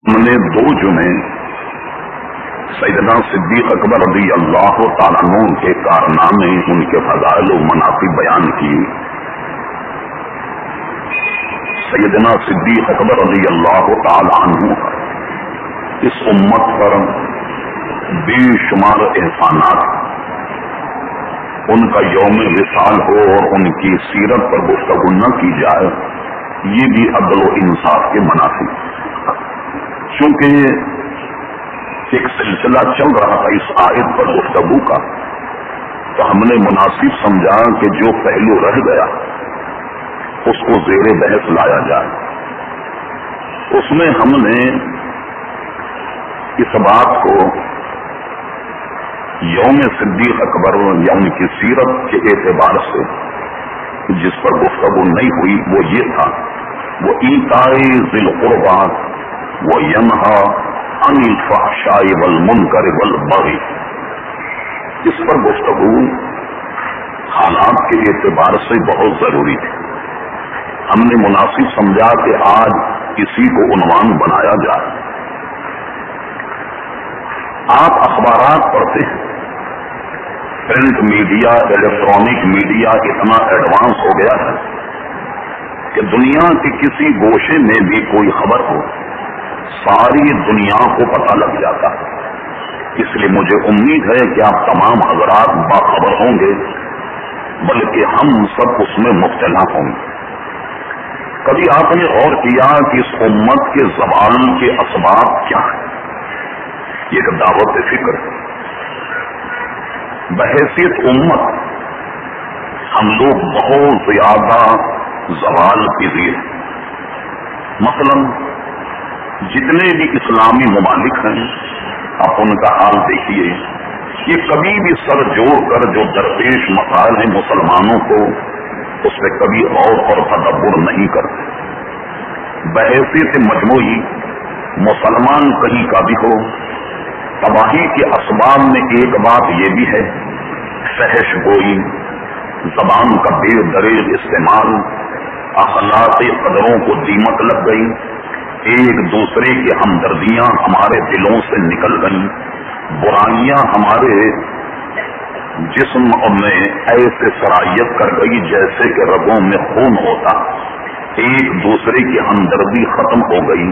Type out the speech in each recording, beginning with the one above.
ہم نے دو جمعے سیدنا صدیق اکبر رضی اللہ تعالیٰ عنہ کے کارنامے، ان کے فضائل و مناقب بیان کی۔ سیدنا صدیق اکبر رضی اللہ تعالیٰ عنہ اس امت پر بے شمار احسانات، ان کا یوم وصال ہو اور ان کی سیرت پر گفتگو نہ کی جائے، یہ بھی عدل و انصاف کے منافی۔ چونکہ ایک سلسلہ چل رہا تھا اس آیت پر گفتگو کا، تو ہم نے مناسب سمجھا کہ جو پہلو رہ گیا اس کو زیر بحث لایا جائے۔ اس میں ہم نے اس بات کو یوم صدیق اکبر یا ان کی سیرت کے اعتبار سے جس پر گفتگو نہیں ہوئی وہ یہ تھا، وہ ایتاء ذی القربی وینہی عن الفحشاء والمنکر والبغی۔ اس پر گفتگو حالات کے اعتبار سے بہت ضروری تھی۔ ہم نے مناسب سمجھا کہ آج اسی کو عنوان بنایا جائے۔ آپ اخبارات پڑھتے ہیں، پرنٹ میڈیا، الیکٹرانک میڈیا اتنا ایڈوانس ہو گیا ہے کہ دنیا کے کسی گوشے میں بھی کوئی خبر ہو ساری دنیا کو پتہ لگ جاتا ہے۔ اس لیے مجھے امید ہے کہ آپ تمام حضرات باخبر ہوں گے، بلکہ ہم سب اس میں مبتلا ہوں گے۔ کبھی آپ نے غور کیا کہ اس امت کے زوال کے اسباب کیا ہیں؟ یہ ایک دعوت فکر ہے۔ بحیثیت امت ہم لوگ بہت زیادہ زوال پذیر ہیں۔ مثلا جتنے بھی اسلامی ممالک ہیں، آپ ان کا حال دیکھیے، یہ کبھی بھی سر جوڑ کر جو درپیش مسائل ہیں مسلمانوں کو، اس پہ کبھی غور اور تدبر نہیں کرتے۔ بحیثیت مجموعی مسلمان کہیں کا بھی ہو، تباہی کے اسباب میں ایک بات یہ بھی ہے، فحش گوئی، زبان کا بے دریغ استعمال، اخلاقی قدروں کو دیمک لگ گئی، ایک دوسرے کی ہمدردیاں ہمارے دلوں سے نکل گئیں، برائیاں ہمارے جسم میں ایسے سرایت کر گئی جیسے کہ رگوں میں خون ہوتا، ایک دوسرے کی ہمدردی ختم ہو گئی،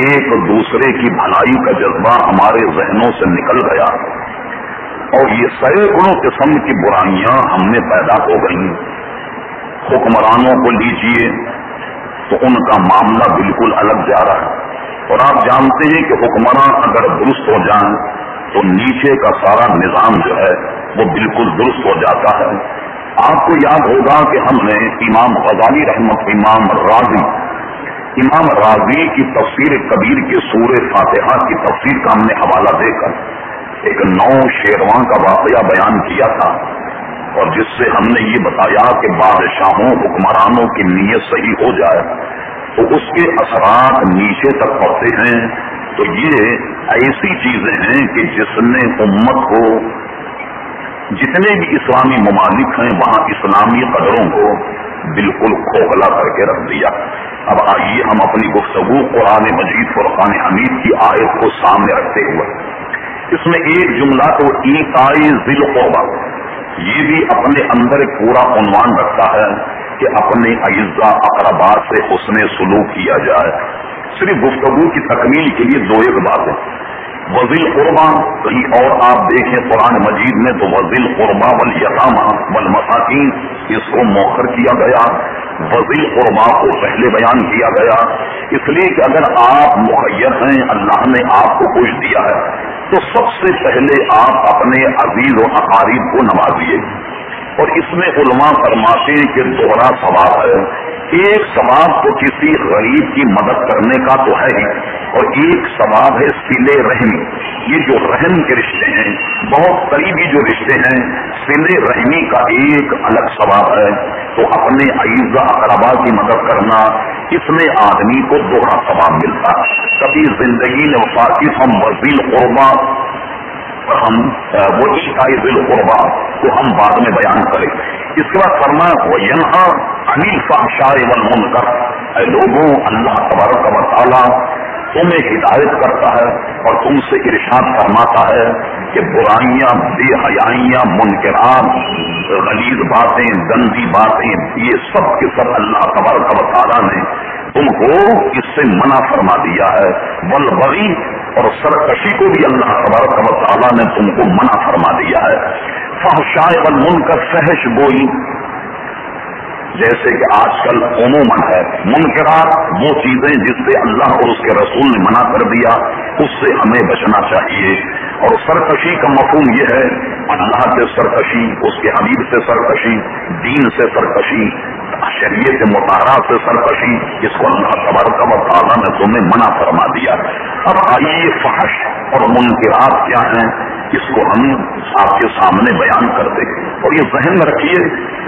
ایک دوسرے کی بھلائی کا جذبہ ہمارے ذہنوں سے نکل گیا، اور یہ سینکڑوں قسم کی برائیاں ہم میں پیدا ہو گئیں۔ حکمرانوں کو لیجیے تو ان کا معاملہ بالکل الگ جا رہا ہے، اور آپ جانتے ہیں کہ حکمران اگر درست ہو جائیں تو نیچے کا سارا نظام جو ہے وہ بالکل درست ہو جاتا ہے۔ آپ کو یاد ہوگا کہ ہم نے امام غزالی امام راضی کی تفسیر کبیر کے سورہ فاتحہ کی تفسیر کا ہم نے حوالہ دے کر ایک 9 شیرواں کا واقعہ بیان کیا تھا، اور جس سے ہم نے یہ بتایا کہ بادشاہوں حکمرانوں کی نیت صحیح ہو جائے تو اس کے اثرات نیچے تک پڑتے ہیں۔ تو یہ ایسی چیزیں ہیں کہ جس نے امت کو، جتنے بھی اسلامی ممالک ہیں وہاں اسلامی قدروں کو بالکل کھوکھلا کر کے رکھ دیا۔ اب آئیے ہم اپنی گفتگو قرآن مجید فرقان حمید کی آیت کو سامنے رکھتے ہوئے، اس میں ایک جملہ تو ایتاء ذی القربی، یہ بھی اپنے اندر ایک پورا عنوان رکھتا ہے کہ اپنے اعزاء اقربا سے حسن سلوک کیا جائے۔ صرف گفتگو کی تکمیل کے لیے دو ایک باتیں، وذی القربی، کہیں اور آپ دیکھیں قرآن مجید میں تو وذی القربی والیتامی والمساکین اس کو مؤخر کیا گیا، وذی القربی کو پہلے بیان کیا گیا، اس لیے کہ اگر آپ مخیر ہیں، اللہ نے آپ کو کچھ دیا ہے تو سب سے پہلے آپ اپنے عزیز و اقارب کو نوازیے۔ اور اس میں علماء فرماتے ہیں کہ دوہرا ثواب ہے، ایک ثواب تو کسی غریب کی مدد کرنے کا تو ہے ہی، اور ایک ثواب ہے صلہ رحمی۔ یہ جو رحم کے رشتے ہیں، بہت قریبی جو رشتے ہیں، صلہ رحمی کا ایک الگ ثواب ہے۔ تو اپنے اعزاء اقربا کی مدد کرنا، اس میں آدمی کو دوہرا ثواب ملتا ہے۔ کبھی زندگی میں وفاقی ہم وذی القربی ہم وہ ایتاء ذی القربی کو ہم بعد میں بیان کریں۔ اس کے بعد فرمایا وینہی عن الفحشاء والمنکر، اے لوگوں اللہ تبارک و تعالی تمہیں ہدایت کرتا ہے اور تم سے ارشاد فرماتا ہے کہ برائیاں، بے حیائیاں، منکرات، غلیظ باتیں، گندی باتیں، یہ سب کے سب اللہ تبارک و تعالیٰ نے تم کو اس سے منع فرما دیا ہے. والبغی، اور سرکشی کو بھی اللہ تبارک و تعالیٰ نے تم کو منع فرما دیا ہے. فحشاء والمنکر، فحش گوئی، جیسے کہ آج کل عموماً ہے. منکرات وہ چیزیں جس سے اللہ اور اس کے رسول نے منع کر دیا، اس سے ہمیں بچنا چاہیے. اور سرکشی کا مفہوم یہ ہے اللہ سے سرکشی، اس کے حبیب سے سرکشی، دین سے سرکشی، شریعت مطالعہ سے سرکشی، اس کو اللہ تبارک و تعالیٰ نے تمہیں منع فرما دیا. اب آئیے فحش اور منکرات کیا ہیں اس کو ہم آپ کے سامنے بیان کرتے ہیں. اور یہ ذہن میں رکھیے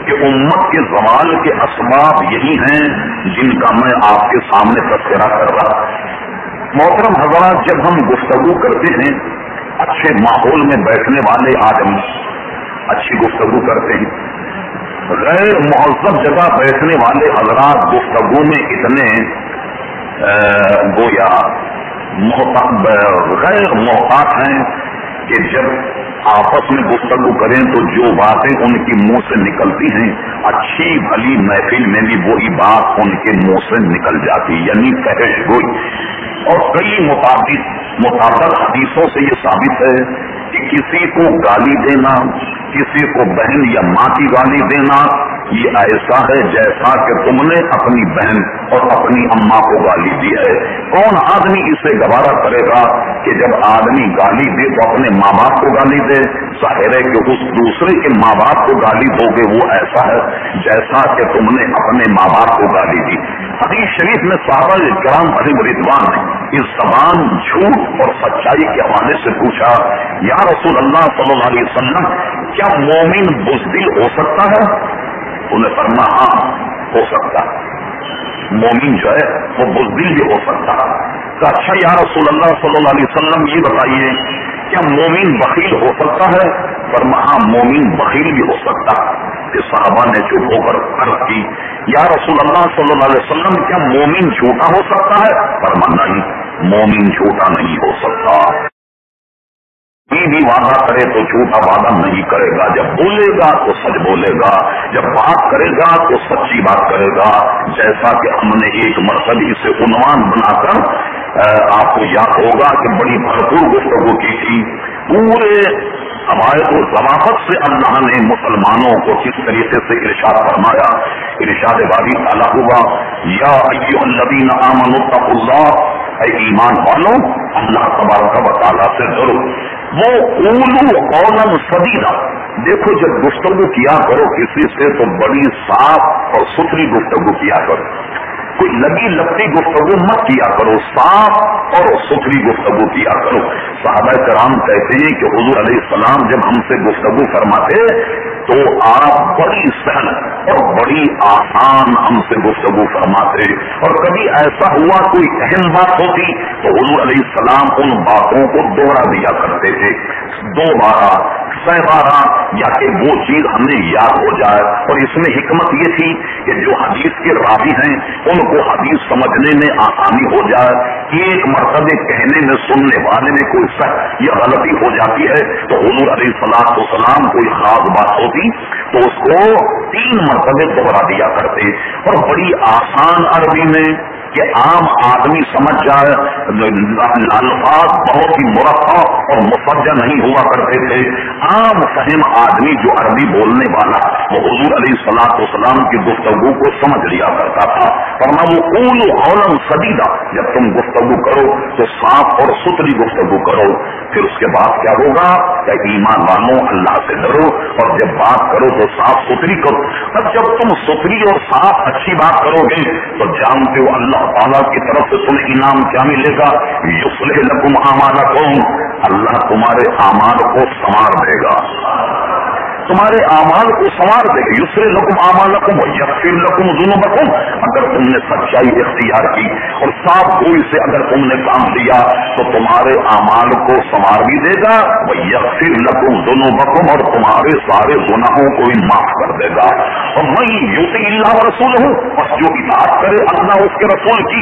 کہ امت کے زوال کے اسباب یہی ہیں جن کا میں آپ کے سامنے تذکرہ کر رہا. محترم حضرات، جب ہم گفتگو کرتے ہیں، اچھے ماحول میں بیٹھنے والے آدمی اچھی گفتگو کرتے ہیں. غیر مہذب جگہ بیٹھنے والے حضرات گفتگو میں اتنے گویا غیر محتاط ہیں کہ جب آپس میں گفتگو کریں تو جو باتیں ان کے منہ سے نکلتی ہیں، اچھی بھلی محفل میں بھی وہی بات ان کے منہ سے نکل جاتی، یعنی فحش گوئی. اور کئی متعدد حدیثوں سے یہ ثابت ہے کہ کسی کو گالی دینا، کسی کو بہن یا ماں کی گالی دینا، یہ ایسا ہے جیسا کہ تم نے اپنی بہن اور اپنی اماں کو گالی دی ہے. کون آدمی اسے گوارا کرے گا کہ جب آدمی گالی دے تو اپنے ماں باپ کو گالی دے؟ ظاہر ہے کہ اس دوسرے کے ماں باپ کو گالی دو گے وہ ایسا ہے جیسا کہ تم نے اپنے ماں باپ کو گالی دی. حدیث شریف میں صحابہ کرام علیہم رضوان نے اس زبان جھوٹ اور سچائی کے حوالے سے پوچھا، یا رسول اللہ صلی اللہ علیہ وسلم، کیا مومن بزدل ہو سکتا ہے؟ انہیں فرمایا ہاں ہو سکتا ہے، مومن جو ہے وہ بزدل بھی ہو سکتا ہے. کہ اچھا یا رسول اللہ صلی اللہ علیہ وسلم یہ بتائیے کیا مومن بخیل ہو سکتا ہے؟ فرمایا ہاں مومن بخیل بھی ہو سکتا ہے. کہ صحابہ نے چپ ہو کر عرض کی، یا رسول اللہ صلی اللہ علیہ وسلم کیا مومن جھوٹا ہو سکتا ہے؟ فرمایا نہیں، مومن جھوٹا نہیں ہو سکتا. بھی وعدہ کرے تو جھوٹا وعدہ نہیں کرے گا، جب بولے گا تو سچ بولے گا، جب بات کرے گا تو سچی بات کرے گا. جیسا کہ ہم نے ایک مرتبہ اسے عنوان بنا کر آپ کو یاد ہوگا کہ بڑی بھرپور گفتگو کی تھی. پورے عوائد و ضوابط سے اللہ نے مسلمانوں کو کس طریقے سے ارشاد فرمایا. ارشاد باری تعالیٰ ہوا، یا ایھا الذین آمنوا اتقوا اللہ، اے ایمان والوں اللہ تبارک و تعالیٰ سے ڈرو. وہ قولوا قولا سدیدا، دیکھو جب گفتگو کیا کرو کسی سے تو بڑی صاف اور ستھری گفتگو کیا کرو، کوئی لگی لگتی گفتگو مت کیا کرو، صاف اور ستھری گفتگو کیا کرو. صحابہ کرام کہتے ہیں کہ حضور علیہ السلام جب ہم سے گفتگو فرماتے تو آپ بڑی سہل اور بڑی آسان ہم سے گفتگو فرماتے. اور کبھی ایسا ہوا کوئی اہم بات ہوتی تو حضور علیہ السلام ان باتوں کو دوہرا دیا کرتے تھے، 2 بارہ 6 بارہ، یا کہ وہ چیز ہمیں یاد ہو جائے. اور اس میں حکمت یہ تھی کہ جو حدیث کے راوی ہیں ان کو حدیث سمجھنے میں آسانی ہو جائے. ایک مرتبہ کہنے میں سننے والے میں کوئی شک یا غلطی ہو جاتی ہے تو حضور علیہ السلام کوئی خاص بات ہوتی تو اس کو 3 مرتبہ دوہرا دیا کرتے. اور بڑی آسان عربی میں کہ عام آدمی سمجھ جائے، الفاظ بہت ہی مرقع اور مفجع نہیں ہوا کرتے تھے. عام فہم آدمی جو عربی بولنے والا وہ حضور علیہ السلام کی گفتگو کو سمجھ لیا کرتا تھا. ورنہ وہ قولوا قولا سدیدا، جب تم گفتگو کرو تو صاف اور ستھری گفتگو کرو. پھر اس کے بعد کیا ہوگا کہ ایمان والوں اللہ سے ڈرو، اور جب بات کرو تو صاف ستھری کرو. اب جب تم ستھری اور صاف اچھی بات کرو گے تو جانتے ہو اللہ تعالیٰ کی طرف سے تمہیں انعام کیا ملے گا؟ یصلح لکم اعمالکم، اللہ تمہارے اعمال کو سنوار دے گا، تمہارے اعمال کو سنوار دے گا. یصلح لکم اعمالکم ویغفر لکم ذنوبکم، اگر تم نے سچائی اختیار کی اور صاف گوئی سے اگر تم نے کام لیا تو تمہارے اعمال کو سنوار بھی دے گا. ویغفر لکم ذنوبکم، اور تمہارے سارے گناہوں کو بھی معاف کر دے گا. اور من یطع اللہ ورسولہ، بس جو اطاعت کرے اللہ اس کے رسول کی،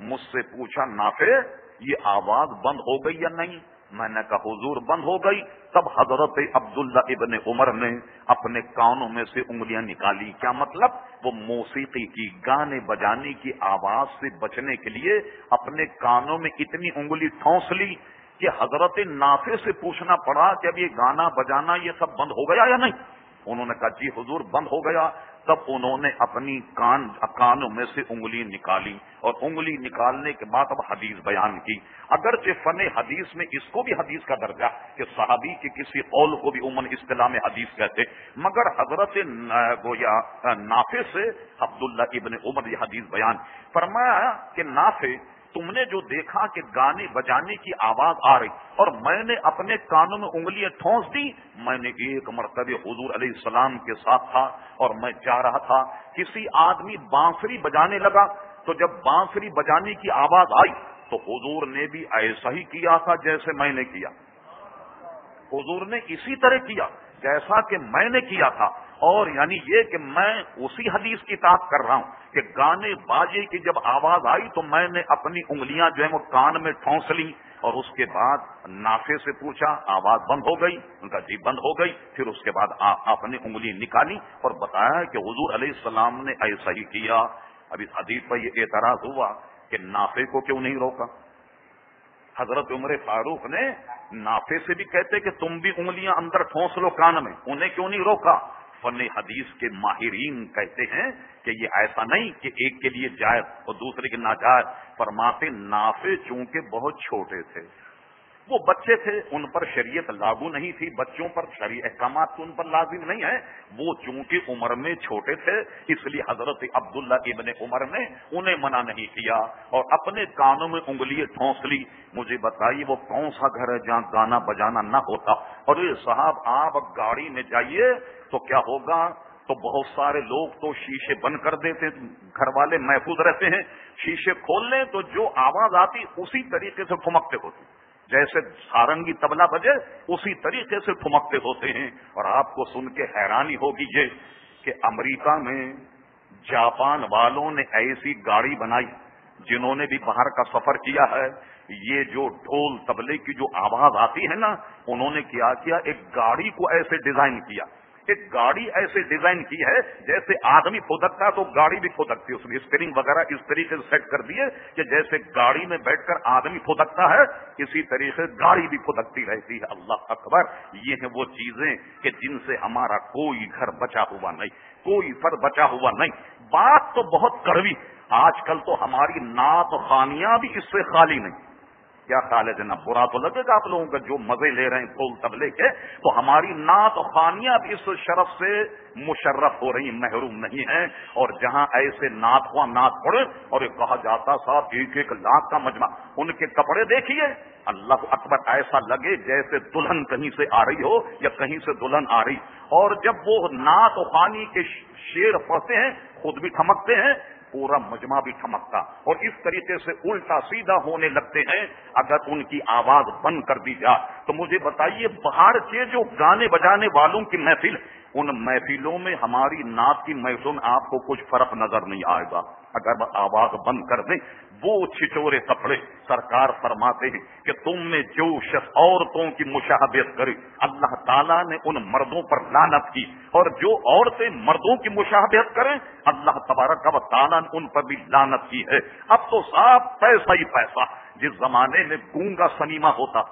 مجھ سے پوچھا نافع یہ آواز بند ہو گئی یا نہیں؟ میں نے کہا حضور بند ہو گئی۔ تب حضرت عبداللہ ابن عمر نے اپنے کانوں میں سے انگلیاں نکالی۔ کیا مطلب؟ وہ موسیقی کی، گانے بجانے کی آواز سے بچنے کے لیے اپنے کانوں میں اتنی انگلی ٹھونس لی کہ حضرت نافع سے پوچھنا پڑا کہ اب یہ گانا بجانا یہ سب بند ہو گیا یا نہیں؟ انہوں نے کہا جی حضور بند ہو گیا۔ تب انہوں نے اپنی کانوں میں سے انگلی نکالی، اور انگلی نکالنے کے بعد اب حدیث بیان کی۔ اگرچہ فن حدیث میں اس کو بھی حدیث کا درجہ کہ صحابی کے کسی قول کو بھی عموماً اصطلاح میں حدیث کہتے، مگر حضرت گویا نافع سے عبداللہ ابن عمر یہ حدیث بیان فرمایا کہ نافع تم نے جو دیکھا کہ گانے بجانے کی آواز آ رہی اور میں نے اپنے کانوں میں انگلیاں ٹھونس دی، میں نے ایک مرتبہ حضور علیہ السلام کے ساتھ تھا اور میں جا رہا تھا، کسی آدمی بانسری بجانے لگا، تو جب بانسری بجانے کی آواز آئی تو حضور نے بھی ایسا ہی کیا تھا جیسے میں نے کیا۔ حضور نے اسی طرح کیا جیسا کہ میں نے کیا تھا، اور یعنی یہ کہ میں اسی حدیث کی تعریف کر رہا ہوں کہ گانے باجے کی جب آواز آئی تو میں نے اپنی انگلیاں جو ہے وہ کان میں ٹھونس لی، اور اس کے بعد نافع سے پوچھا آواز بند ہو گئی؟ ان کا جی بند ہو گئی۔ پھر اس کے بعد آپ نے انگلی نکالی اور بتایا کہ حضور علیہ السلام نے ایسا ہی کیا۔ اب اس حدیث پر یہ اعتراض ہوا کہ نافع کو کیوں نہیں روکا؟ حضرت عمر فاروق نے نافع سے بھی کہتے کہ تم بھی انگلیاں اندر ٹھونس لو کان میں، انہیں کیوں نہیں روکا؟ فن حدیث کے ماہرین کہتے ہیں کہ یہ ایسا نہیں کہ ایک کے لیے جائز اور دوسرے کے ناجائز، فرماتے نافع چونکہ بہت چھوٹے تھے، وہ بچے تھے، ان پر شریعت لاگو نہیں تھی، بچوں پر شرعی احکامات تو ان پر لازم نہیں ہے، وہ چونکہ عمر میں چھوٹے تھے اس لیے حضرت عبداللہ ابن عمر نے انہیں منع نہیں کیا اور اپنے کانوں میں انگلی ٹھونس لی۔ مجھے بتائیے وہ کون سا گھر ہے جہاں گانا بجانا نہ ہوتا؟ اور یہ صاحب آپ گاڑی میں جائیے تو کیا ہوگا، تو بہت سارے لوگ تو شیشے بند کر دیتے، گھر والے محفوظ رہتے ہیں، شیشے کھول لیں تو جو آواز آتی اسی طریقے سے ٹھمکتے ہوتے، جیسے سارنگی طبلہ بجے اسی طریقے سے ٹھمکتے ہوتے ہیں۔ اور آپ کو سن کے حیرانی ہوگی یہ کہ امریکہ میں جاپان والوں نے ایسی گاڑی بنائی، جنہوں نے بھی باہر کا سفر کیا ہے، یہ جو ڈھول طبلے کی جو آواز آتی ہے نا، انہوں نے کیا ایک گاڑی کو ایسے ڈیزائن کیا، ایک گاڑی ایسے ڈیزائن کی ہے جیسے آدمی پھدکتا ہے تو گاڑی بھی پھدکتی ہے، اس میں اسٹیئرنگ وغیرہ اس طریقے سے سیٹ کر دیے کہ جیسے گاڑی میں بیٹھ کر آدمی پھدکتا ہے اسی طریقے سے گاڑی بھی پھدکتی رہتی ہے۔ اللہ اکبر! یہ ہیں وہ چیزیں کہ جن سے ہمارا کوئی گھر بچا ہوا نہیں، کوئی فرد بچا ہوا نہیں۔ بات تو بہت کڑوی، آج کل تو ہماری نعت خوانیاں بھی اس سے خالی نہیں۔ کیا خیال ہے جناب؟ برا تو لگے گا آپ لوگوں کا جو مزے لے رہے ہیں ڈھول طبلے کے، تو ہماری نعت خوانیاں بھی اس شرف سے مشرف ہو رہی، محروم نہیں ہیں۔ اور جہاں ایسے نعت خواں نعت پڑے اور یہ کہا جاتا صاحب 1 لاکھ کا مجمع، ان کے کپڑے دیکھیے، اللہ اکبر، ایسا لگے جیسے دلہن کہیں سے آ رہی ہو یا کہیں سے دلہن آ رہی، اور جب وہ نعت خوانی کے شعر پڑھتے ہیں خود بھی ٹھمکتے ہیں، پورا مجمع بھی ٹھمکتا، اور اس طریقے سے الٹا سیدھا ہونے لگتے ہیں اگر ان کی آواز بند کر دی جائے۔ تو مجھے بتائیے باہر کے جو گانے بجانے والوں کی محفل، ان محفلوں میں ہماری نعت کی محفلوں میں آپ کو کچھ فرق نظر نہیں آئے گا اگر آواز بند کر دیں۔ وہ چھچورے کپڑے، سرکار فرماتے ہیں کہ تم میں جو شخص عورتوں کی مشابہت کرے اللہ تعالیٰ نے ان مردوں پر لعنت کی، اور جو عورتیں مردوں کی مشابہت کریں اللہ تبارک و تعالیٰ نے ان پر بھی لعنت کی ہے۔ اب تو صاحب پیسہ ہی پیسہ، جس زمانے میں گونگا سنیما ہوتا،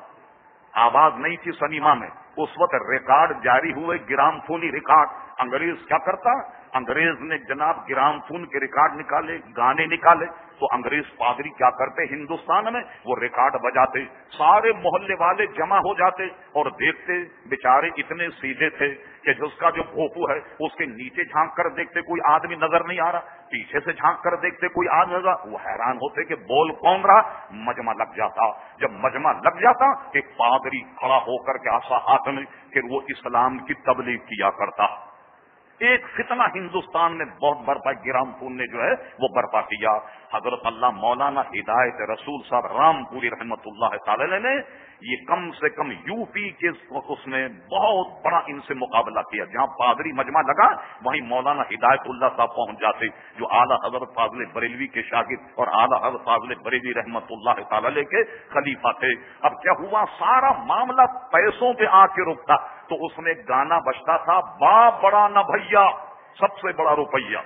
آواز نہیں تھی سنیما میں، اس وقت ریکارڈ جاری ہوئے، گرام فونی ریکارڈ، انگریز کیا کرتا؟ انگریز نے جناب گرام فون کے ریکارڈ نکالے، گانے نکالے، تو انگریز پادری کیا کرتے ہندوستان میں؟ وہ ریکارڈ بجاتے، سارے محلے والے جمع ہو جاتے اور دیکھتے، بیچارے اتنے سیدھے تھے کہ جس کا جو بھوپو ہے اس کے نیچے جھانک کر دیکھتے کوئی آدمی نظر نہیں آ رہا، پیچھے سے جھانک کر دیکھتے کوئی آدمی نظر، وہ حیران ہوتے کہ بول کون رہا، مجمع لگ جاتا۔ جب مجمع لگ جاتا ایک پادری کھڑا ہو کر کے آسا ہاتھ میں، پھر وہ اسلام کی تبلیغ کیا کرتا۔ ایک فتنہ ہندوستان میں بہت برپا، گرام پور نے جو ہے وہ برپا کیا. حضرت اللہ مولانا ہدایت رسول صاحب رام پوری رحمت اللہ تعالی نے یہ کم سے کم یو پی کے اس میں بہت بڑا ان سے مقابلہ کیا. جہاں پادری مجمع لگا وہیں مولانا ہدایت اللہ صاحب پہنچ جاتے جو اعلیٰ حضرت فاضل بریلوی کے شاگرد اور اعلیٰ حضرت فاضل بریلوی رحمت اللہ تعالی کے خلیفہ تھے. اب کیا ہوا، سارا معاملہ پیسوں پہ آ کے رکتا. تو اس میں گانا بجتا تھا، باپ بڑا نہ بھیا سب سے بڑا روپیہ.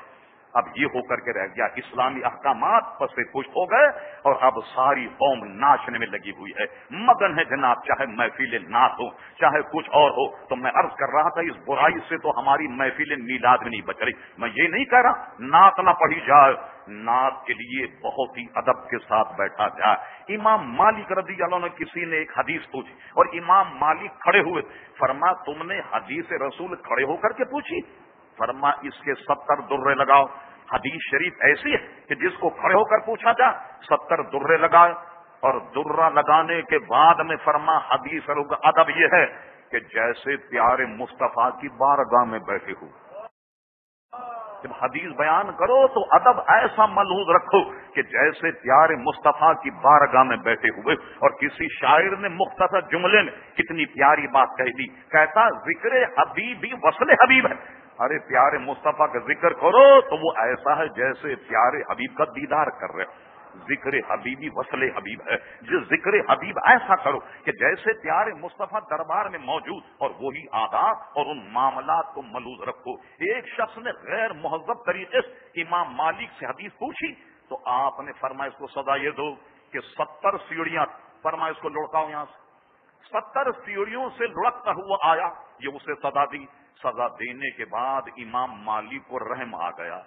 اب یہ ہو کر کے رہ گیا، اسلامی احکامات پر سے پشت ہو گئے اور اب ساری قوم ناچنے میں لگی ہوئی ہے، مگن ہے جناب، چاہے محفل نعت ہو چاہے کچھ اور ہو. تو میں عرض کر رہا تھا اس برائی سے تو ہماری محفل میلاد میں نہیں بچ رہی. میں یہ نہیں کہہ رہا نعت نہ پڑھی جائے، نعت کے لیے بہت ہی ادب کے ساتھ بیٹھا جائے. امام مالک رضی اللہ عنہ کسی نے ایک حدیث پوچھی اور امام مالک کھڑے ہوئے، فرما تم نے حدیث رسول کھڑے ہو کر کے پوچھی؟ فرما اس کے 70 درے لگاؤ. حدیث شریف ایسی ہے کہ جس کو کھڑے ہو کر پوچھا جا 70 درے لگائے. اور درہ لگانے کے بعد میں فرما حدیث ادب یہ ہے کہ جیسے پیارے مصطفیٰ کی بارگاہ میں بیٹھے ہو. جب حدیث بیان کرو تو ادب ایسا ملحوظ رکھو کہ جیسے پیارے مصطفیٰ کی بارگاہ میں بیٹھے ہوئے. اور کسی شاعر نے مختصر جملے میں کتنی پیاری بات کہہ دی، کہتا ذکر حبیب بھی وصل حبیب ہے. ارے پیارے مصطفیٰ کا ذکر کرو تو وہ ایسا ہے جیسے پیارے حبیب کا دیدار کر رہے. ذکر حبیبی وصل حبیب ہے. جو ذکر حبیب ایسا کرو کہ جیسے پیارے مصطفیٰ دربار میں موجود، اور وہی آداب اور ان معاملات کو ملحوظ رکھو. ایک شخص نے غیر مہذب طریقے سے امام مالک سے حدیث پوچھی تو آپ نے فرمایا اس کو سزا یہ دو کہ 70 سیڑھیاں، فرمایا اس کو لڑکاؤ یہاں سے. 70 سیڑھیوں سے لڑکتا ہوا آیا، یہ اسے سزا دی. سزا دینے کے بعد امام مالک کو رحم آ گیا.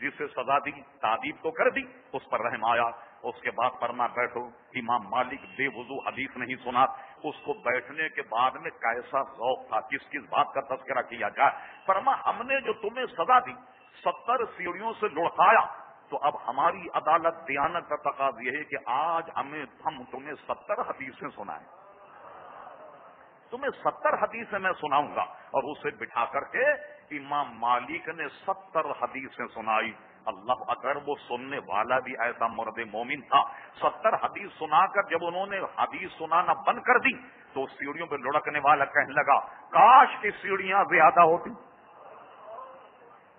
جسے سزا دی تعدیب تو کر دی، اس پر رحم آیا. اس کے بعد فرما بیٹھو. امام مالک بے وضو حدیث نہیں سنا. اس کو بیٹھنے کے بعد میں کیسا ذوق تھا، کس کس بات کا تذکرہ کیا جائے. فرما ہم نے جو تمہیں سزا دی 70 سیڑھیوں سے لڑکایا، تو اب ہماری عدالت دیانت کا تقاضا یہ ہے کہ آج ہم تمہیں 70 حدیثیں سنائیں. تمہیں 70 حدیثیں میں سناؤں گا. اور اسے بٹھا کر کے امام مالک نے 70 حدیثیں سنائی. اللہ اکبر، وہ سننے والا بھی ایسا مرد مومن تھا. 70 حدیث سنا کر جب انہوں نے حدیث سنانا بند کر دی تو سیڑھیوں پہ لڑکنے والا کہنے لگا کاش کی سیڑھیاں زیادہ ہوتی.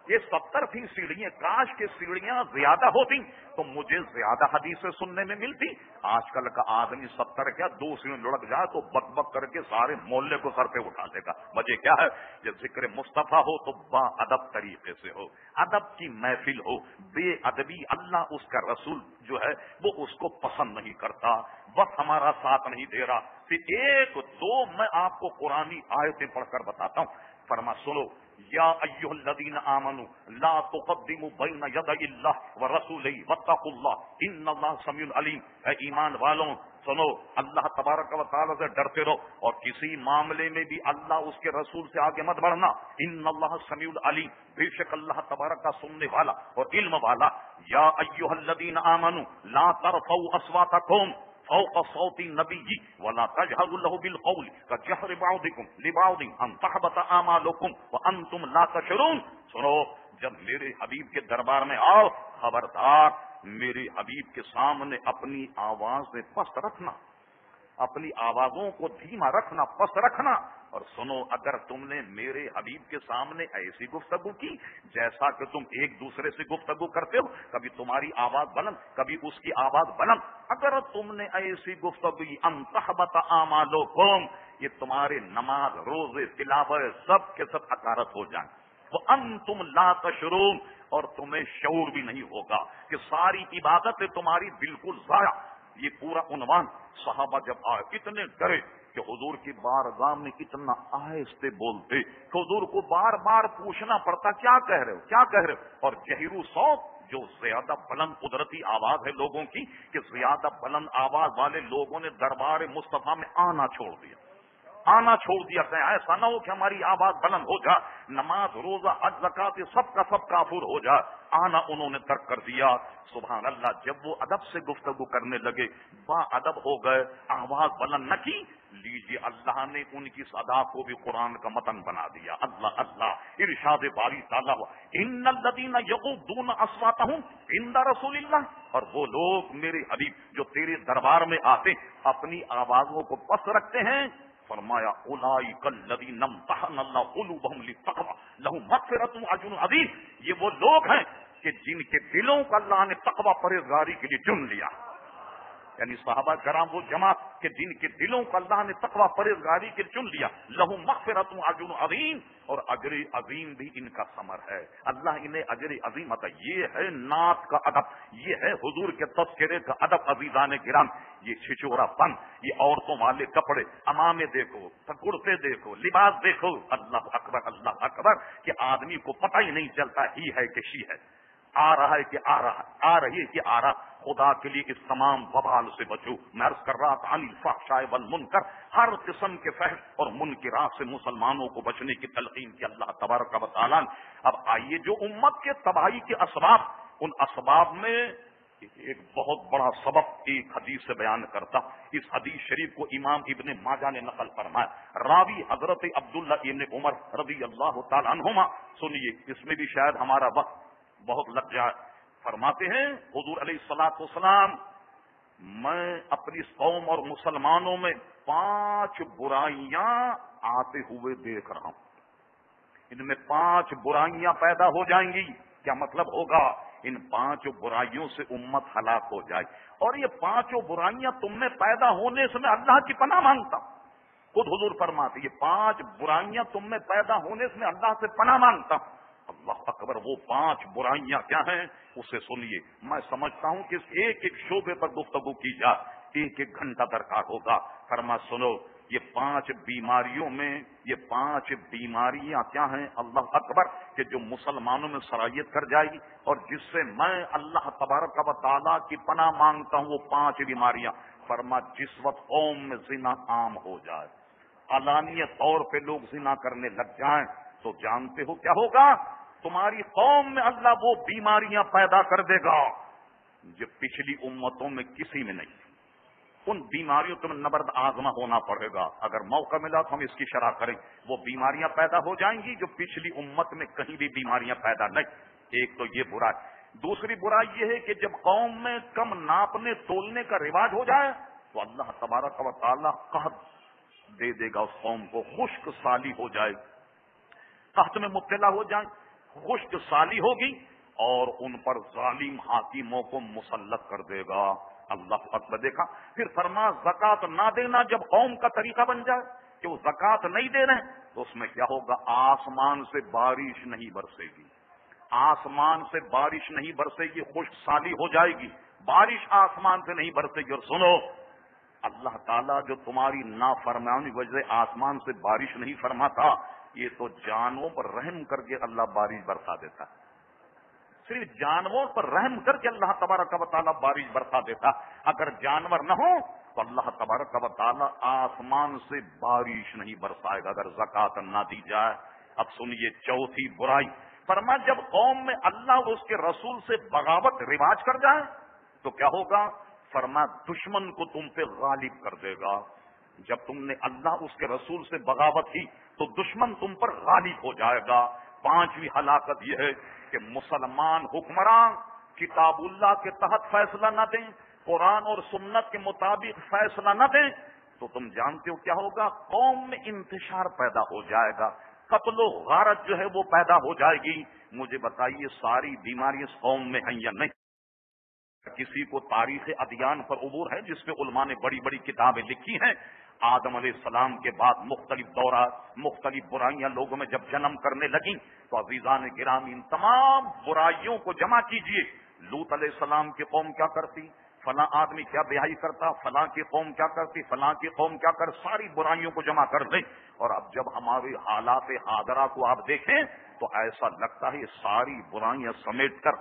یہ 70 تھی سیڑھیاں، کاش کی سیڑھیاں زیادہ ہوتی تو مجھے زیادہ حدیثیں سننے میں ملتی. آج کل کا آدمی 70 کیا 2 سیڑھیاں لڑک جائے تو بک بک کر کے سارے محلے کو سر پہ اٹھا دے گا. وجہ کیا ہے؟ جب ذکر مصطفیٰ ہو تو با ادب طریقے سے ہو، ادب کی محفل ہو. بے ادبی اللہ اس کا رسول جو ہے وہ اس کو پسند نہیں کرتا. وقت ہمارا ساتھ نہیں دے رہا. پھر 1 2 میں آپ کو قرآنی آیتیں پڑھ کر بتاتا ہوں. فرما سنو، یا ایھا الذین آمنوا لا تقدموا بین یدی اللہ ورسولہ واتقوا اللہ ان اللہ سمیع علیم. اے ایمان والوں سنو، اللہ تبارک و تعالی سے ڈرتے رہو اور کسی معاملے میں بھی اللہ اس کے رسول سے آگے مت بڑھنا. ان اللہ سمیع علیم، بے شک اللہ تبارک کا سننے والا اور علم والا. یا ایھا الذین آمنوا لا ترفعوا اصواتکم فوق صوت النبی ولا تجهروا له بالقول كجهر بعضكم لبعض ان تحبط اعمالكم وانتم لا تشعرون. سنو، جب میرے حبیب کے دربار میں آؤ خبردار میرے حبیب کے سامنے اپنی آواز میں پست رکھنا، اپنی آوازوں کو دھیما رکھنا، پست رکھنا. اور سنو، اگر تم نے میرے حبیب کے سامنے ایسی گفتگو کی جیسا کہ تم ایک دوسرے سے گفتگو کرتے ہو، کبھی تمہاری آواز بلند کبھی اس کی آواز بلند، اگر تم نے ایسی گفتگو کی ان تحبط اعمالکم، یہ تمہارے نماز روزے تلاوت سب کے سب عکارت ہو جائیں. وانتم لا تشعرون، اور تمہیں شعور بھی نہیں ہوگا کہ ساری عبادتیں تمہاری بالکل ضائع. یہ پورا عنوان. صحابہ جب آئے اتنے ڈرے کہ حضور کی بارگاہ میں اتنا آہستہ بولتے کہ حضور کو بار بار پوچھنا پڑتا کیا کہہ رہے ہو کیا کہہ رہے ہو. اور جہیرو صوت، جو زیادہ بلند قدرتی آواز ہے لوگوں کی، کہ زیادہ بلند آواز والے لوگوں نے دربار مصطفیٰ میں آنا چھوڑ دیا. آنا چھوڑ دیا کریں. ایسا نہ ہو کہ ہماری آواز بلند ہو جائے, نماز روزہ حج زکات سب کا سب کافر ہو جائے. آنا انہوں نے ترک کر دیا. سبحان اللہ. جب وہ ادب سے گفتگو کرنے لگے, با ادب ہو گئے, آواز بلند نہ کی, لیجیے اللہ نے ان کی صدا کو بھی قرآن کا متن بنا دیا. اللہ اللہ ارشاد باری تعالیٰ ان الذین یغضون اصواتهم عند رسول اللہ, اور وہ لوگ میرے حبیب جو تیرے دربار میں آتے اپنی آوازوں کو پست رکھتے ہیں, فرمایا اولئک الذین امتحن اللہ قلوبهم للتقوی لهم مغفرۃ واجر عظیم. یہ وہ لوگ ہیں کہ جن کے دلوں کو اللہ نے تقوی پرہیزگاری کے لیے چن لیا. یعنی صحابہ کرام وہ جماعت کہ جن کے دلوں کو اللہ نے تقوی پرہیزگاری کے چن لیا. لہم مغفرۃ واجر عظیم, اور اجر عظیم بھی ان کا ثمر ہے. اللہ انہیں اجر عظیم عطا. یہ ہے نعت کا ادب, یہ ہے حضور کے تذکرے کا ادب. عزیزان کرام, یہ چھچورا پن, یہ عورتوں والے کپڑے, امامے دیکھو, کرتے دیکھو, لباس دیکھو, اللہ اللہ اکبر, کہ آدمی کو پتہ ہی نہیں چلتا ہی ہے کہ شی ہے, آ رہا ہے کہ آ رہا, آ رہی ہے کہ آ رہا. خدا کے لیے اس تمام وبال سے بچو. میں عرض کر رہا تھا عن الفحشاء والمنکر, ہر قسم کے فحش اور منکرات سے مسلمانوں کو بچنے کی تلقین کی اللہ تبارک و تعالیٰ. اب آئیے جو امت کے تباہی کے اسباب, ان اسباب میں ایک بہت بڑا سبب ایک حدیث سے بیان کرتا. اس حدیث شریف کو امام ابن ماجہ نے نقل فرمایا. راوی حضرت عبداللہ ابن عمر رضی اللہ تعالی عنہما. سنیے, اس میں بھی شاید ہمارا وقت بہت لگ جائے. فرماتے ہیں حضور علیہ الصلوۃ والسلام, میں اپنی قوم اور مسلمانوں میں 5 برائیاں آتے ہوئے دیکھ رہا ہوں. ان میں 5 برائیاں پیدا ہو جائیں گی. کیا مطلب ہوگا؟ ان 5 برائیوں سے امت ہلاک ہو جائے. اور یہ 5 برائیاں تم میں پیدا ہونے سے میں اللہ کی پناہ مانگتا ہوں. خود حضور فرماتے یہ 5 برائیاں تم میں پیدا ہونے سے میں اللہ سے پناہ مانگتا ہوں. اللہ اکبر. وہ 5 برائیاں کیا ہیں اسے سنیے. میں سمجھتا ہوں کہ ایک ایک شعبے پر گفتگو کی جائے, ایک ایک گھنٹہ درکار ہوگا. فرما سنو, یہ 5 بیماریوں میں, یہ 5 بیماریاں کیا ہیں اللہ اکبر, کہ جو مسلمانوں میں سرایت کر جائے گی اور جس سے میں اللہ تبارک و تعالیٰ کی پناہ مانگتا ہوں. وہ 5 بیماریاں. فرما جس وقت قوم میں زنا عام ہو جائے, علانیہ طور پہ لوگ زنا کرنے لگ جائیں, تو جانتے ہو کیا ہوگا؟ تمہاری قوم میں اللہ وہ بیماریاں پیدا کر دے گا جو پچھلی امتوں میں کسی میں نہیں. ان بیماریوں تمہیں نبرد آزما ہونا پڑے گا. اگر موقع ملا تو ہم اس کی شرح کریں. وہ بیماریاں پیدا ہو جائیں گی جو پچھلی امت میں کہیں بھی بیماریاں پیدا نہیں. ایک تو یہ برائی. دوسری برائی یہ ہے کہ جب قوم میں کم ناپنے تولنے کا رواج ہو جائے تو اللہ تبارک و تعالیٰ قحط دے دے گا اس قوم کو. خشک سالی ہو جائے, قحط میں مبتلا ہو جائیں, خشک سالی ہوگی, اور ان پر ظالم حاکموں کو مسلط کر دے گا. اللہ اکبر. دیکھا پھر فرما زکات نہ دینا جب قوم کا طریقہ بن جائے کہ وہ زکات نہیں دے رہے تو اس میں کیا ہوگا؟ آسمان سے بارش نہیں برسے گی, آسمان سے بارش نہیں برسے گی, خشک سالی ہو جائے گی, بارش آسمان سے نہیں برسے گی. اور سنو, اللہ تعالیٰ جو تمہاری نافرمانی کی وجہ سے آسمان سے بارش نہیں فرماتا, یہ تو جانوروں پر رحم کر کے اللہ بارش برسا دیتا. صرف جانوروں پر رحم کر کے اللہ تبارک و تعالیٰ بارش برسا دیتا. اگر جانور نہ ہو تو اللہ تبارک و تعالیٰ آسمان سے بارش نہیں برسائے گا اگر زکات نہ دی جائے. اب سنیے چوتھی برائی. فرما جب قوم میں اللہ اور اس کے رسول سے بغاوت رواج کر جائے تو کیا ہوگا؟ فرما دشمن کو تم پہ غالب کر دے گا. جب تم نے اللہ اس کے رسول سے بغاوت کی تو دشمن تم پر غالب ہو جائے گا. 5ویں ہلاکت یہ ہے کہ مسلمان حکمران کتاب اللہ کے تحت فیصلہ نہ دیں, قرآن اور سنت کے مطابق فیصلہ نہ دیں تو تم جانتے ہو کیا ہوگا؟ قوم میں انتشار پیدا ہو جائے گا, قتل و غارت جو ہے وہ پیدا ہو جائے گی. مجھے بتائیے ساری بیماری اس قوم میں ہیں یا نہیں؟ کسی کو تاریخ ادیان پر عبور ہے جس میں علماء نے بڑی بڑی کتابیں لکھی ہیں. آدم علیہ السلام کے بعد مختلف دورات, مختلف برائیاں لوگوں میں جب جنم کرنے لگیں تو عزیزان گرامی ان تمام برائیوں کو جمع کیجئے. لوط علیہ السلام کی قوم کیا کرتی, فلاں آدمی کیا بیاہی کرتا, فلاں کی قوم کیا کرتی, فلاں کی قوم کیا کر, ساری برائیوں کو جمع کر دیں. اور اب جب ہمارے حالات حاضرہ کو آپ دیکھیں تو ایسا لگتا ہے یہ ساری برائیاں سمیٹ کر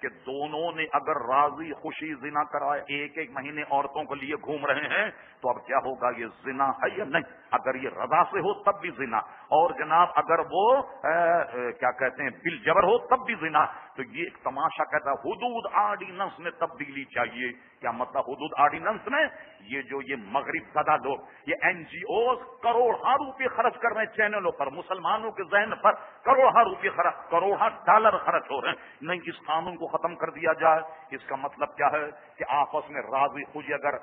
کہ دونوں نے اگر راضی خوشی زنا کرائے، ایک ایک مہینے عورتوں کو لیے گھوم رہے ہیں، تو اب کیا ہوگا؟ یہ زنا ہے یا نہیں؟ اگر یہ رضا سے ہو تب بھی زنا، اور جناب اگر وہ کیا کہتے ہیں بالجبر ہو تب بھی زنا. تو یہ ایک تماشا کہتا ہے حدود آرڈیننس میں تبدیلی چاہیے. کیا مطلب حدود آرڈیننس میں؟ یہ مغرب زدہ لوگ، یہ این جی اوز کروڑوں روپے خرچ کر رہے ہیں چینلوں پر، مسلمانوں کے ذہن پر کروڑوں روپے کروڑوں ڈالر خرچ ہو رہے ہیں. نہیں، اس قانون کو ختم کر دیا جائے. اس کا مطلب کیا ہے کہ آپس میں راضی خوشی اگر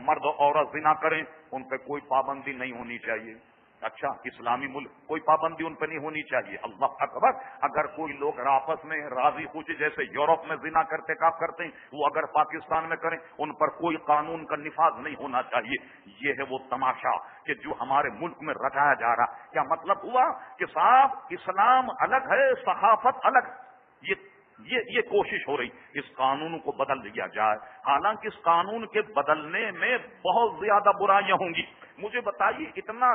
مرد و عورت زنا کریں ان پہ کوئی پابندی نہیں ہونی چاہیے. اچھا، اسلامی ملک کوئی پابندی ان پہ نہیں ہونی چاہیے. اللہ اکبر. اگر کوئی لوگ آپس میں راضی خوشی جیسے یورپ میں زنا کرتے ہیں وہ اگر پاکستان میں کریں ان پر کوئی قانون کا نفاذ نہیں ہونا چاہیے. یہ ہے وہ تماشا کہ جو ہمارے ملک میں رچایا جا رہا. کیا مطلب ہوا کہ صاحب اسلام الگ ہے، ثقافت الگ. یہ کوشش ہو رہی اس قانون کو بدل دیا جائے. حالانکہ اس قانون کے بدلنے میں بہت زیادہ برائیاں ہوں گی. مجھے بتائیے، اتنا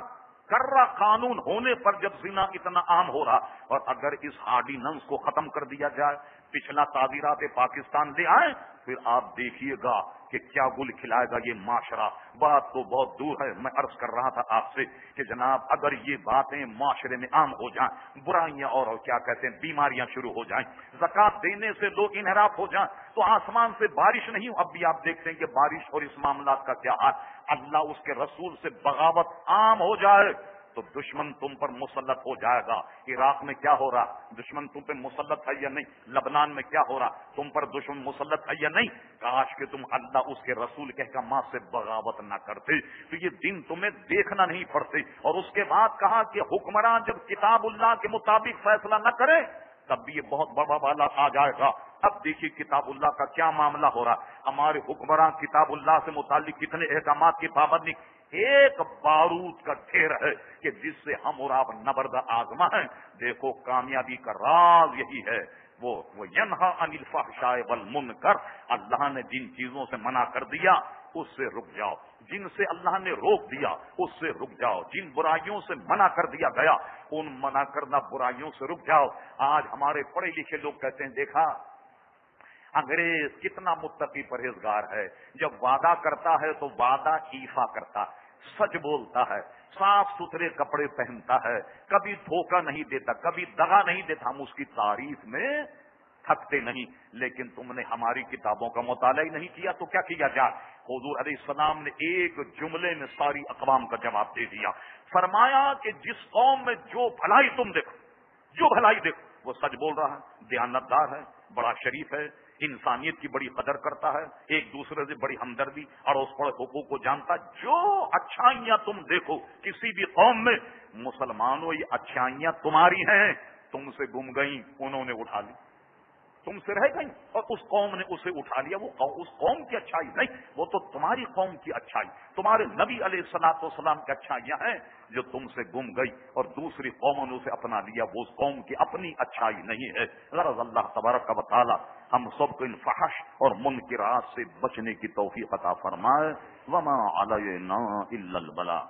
کرا قانون ہونے پر جب زنا اتنا عام ہو رہا، اور اگر اس آرڈیننس کو ختم کر دیا جائے، پچھلا تعزیرات پاکستان لے آئے، پھر آپ دیکھیے گا کہ کیا گل کھلائے گا یہ معاشرہ. بات تو بہت دور ہے. میں عرض کر رہا تھا آپ سے کہ جناب اگر یہ باتیں معاشرے میں عام ہو جائیں، برائیاں اور کیا کہتے ہیں بیماریاں شروع ہو جائیں، زکات دینے سے لوگ انحراف ہو جائیں، تو آسمان سے بارش نہیں ہو. اب بھی آپ دیکھتے ہیں کہ بارش اور اس معاملات کا کیا حال. اللہ اس کے رسول سے بغاوت عام ہو جائے تو دشمن تم پر مسلط ہو جائے گا. عراق میں کیا ہو رہا؟ دشمن تم پہ مسلط ہے یا نہیں؟ لبنان میں کیا ہو رہا؟ تم پر دشمن مسلط ہے یا نہیں؟ کاش کہ تم اللہ اس کے رسول کے احکامات سے بغاوت نہ کرتے تو یہ دن تمہیں دیکھنا نہیں پڑتے. اور اس کے بعد کہا کہ حکمران جب کتاب اللہ کے مطابق فیصلہ نہ کرے تب بھی یہ بہت بڑا والا آ جائے گا. اب دیکھیے کتاب اللہ کا کیا معاملہ ہو رہا. ہمارے حکمران کتاب اللہ سے متعلق کتنے احکامات کی پابندی. ایک بارود کا ڈھیر ہے کہ جس سے ہم اور آپ نبردہ آزما ہیں. دیکھو کامیابی کا راز یہی ہے، وہ ینہا عن الفحشاء والمنکر. اللہ نے جن چیزوں سے منع کر دیا اس سے رک جاؤ، جن سے اللہ نے روک دیا اس سے رک جاؤ، جن برائیوں سے منع کر دیا گیا ان منع کردہ برائیوں سے رک جاؤ. آج ہمارے پڑھے لکھے لوگ کہتے ہیں دیکھا انگریز کتنا متقی پرہیزگار ہے، جب وعدہ کرتا ہے تو وعدہ ایفا کرتا، سچ بولتا ہے، صاف ستھرے کپڑے پہنتا ہے، کبھی دھوکہ نہیں دیتا، کبھی دغا نہیں دیتا. ہم اس کی تعریف میں تھکتے نہیں. لیکن تم نے ہماری کتابوں کا مطالعہ ہی نہیں کیا تو کیا کیا جائے؟ حضور علیہ السلام نے ایک جملے میں ساری اقوام کا جواب دے دیا. فرمایا کہ جس قوم میں جو بھلائی تم دیکھو، جو بھلائی دیکھو، وہ سچ بول رہا ہے، دیانتدار ہے، بڑا شریف ہے، انسانیت کی بڑی قدر کرتا ہے، ایک دوسرے سے بڑی ہمدردی اور اس پر حقوق کو جانتا. جو اچھائیاں تم دیکھو کسی بھی قوم میں، مسلمانوں یہ اچھائیاں تمہاری ہیں، تم سے گم گئیں انہوں نے اٹھا لی، تم سے رہ گئی اور اس قوم نے اسے اٹھا لیا. وہ اس قوم کی اچھائی نہیں، وہ تو تمہاری قوم کی اچھائی، تمہارے نبی علیہ الصلوۃ والسلام کی اچھائیاں ہیں جو تم سے گم گئی اور دوسری قوموں نے اسے اپنا لیا. وہ اس قوم کی اپنی اچھائی نہیں ہے. غرض اللہ تبارک و تعالی ہم سب کو ان فحش اور منکرات سے بچنے کی توفیق عطا فرمائے. وما علینا الا البلاغ.